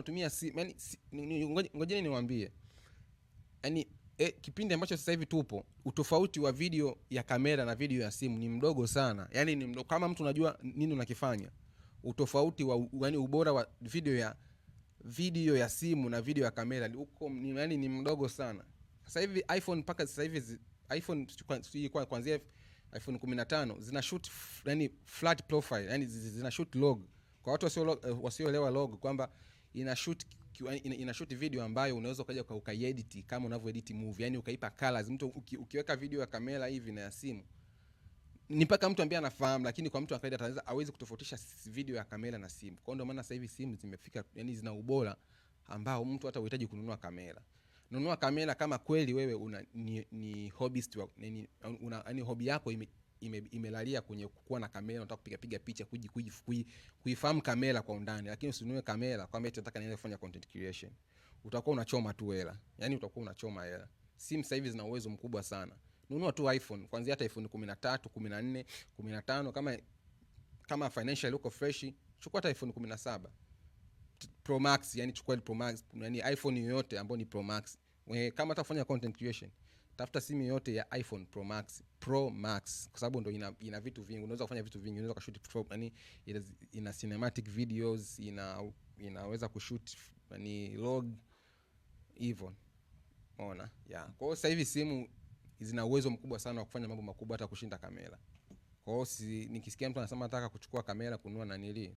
unatumia simu, yani ngojeni niwaambie. Yaani kipindi ambacho sasa hivi tupo, utofauti wa video ya kamera na video ya simu ni mdogo sana. Yaani ni mdogo, kama mtu unajua nini unakifanya. Utofauti wa yani ubora wa video ya simu na video ya kamera huko yani ni mdogo sana. Sasa hivi iPhone mpaka sasa hivi iPhone kuanzia iPhone 15 zina shoot yani flat profile, yani zina shoot log. Kwa watu wasioelewa log kwamba ina shoot video ambayo unaweza ukaja ukaiedit kama unavyoedit movie, yani ukaipa colors. Mtu ukiweka video ya kamera hivi na ya simu ni mpaka mtu ambaye anafahamu, lakini kwa mtu akaida ataweza hawezi kutofautisha video ya kamera na simu. Kwa ndio maana sasa hivi simu zimefika yani zina ubora ambao mtu hata uhitaji kununua kamera. Nunua kamera kama kweli wewe ni hobbyist yani hobby yako imelalia kwenye kuwa na kamera, unataka piga picha, kuifahamu kamera kwa undani. Lakini usinunue kamera kwamba eti nataka niende kufanya content creation. Utakuwa unachoma tu hela. Yani utakuwa unachoma hela. Simu sasa hivi zina uwezo mkubwa sana. Nunua tu iPhone, kuanzia hata iPhone 13, 14, 15 kama financial uko fresh, chukua hata iPhone 17 Pro Max, yani chukua Pro Max, yani iPhone yoyote ambayo ni Pro Max. Kama utafanya content creation, tafuta simu yote ya iPhone Pro Max kwa sababu ndio ina vitu vingi, unaweza kufanya vitu vingi, unaweza kushoot yani ina cinematic videos, inaweza kushoot yani log hivyo. Unaona? Yeah. Kwa hiyo sasa hivi simu zina uwezo mkubwa sana wa kufanya mambo makubwa hata kushinda kamera. Kwa hiyo nikisikia mtu anasema nataka kuchukua kamera kununua nanili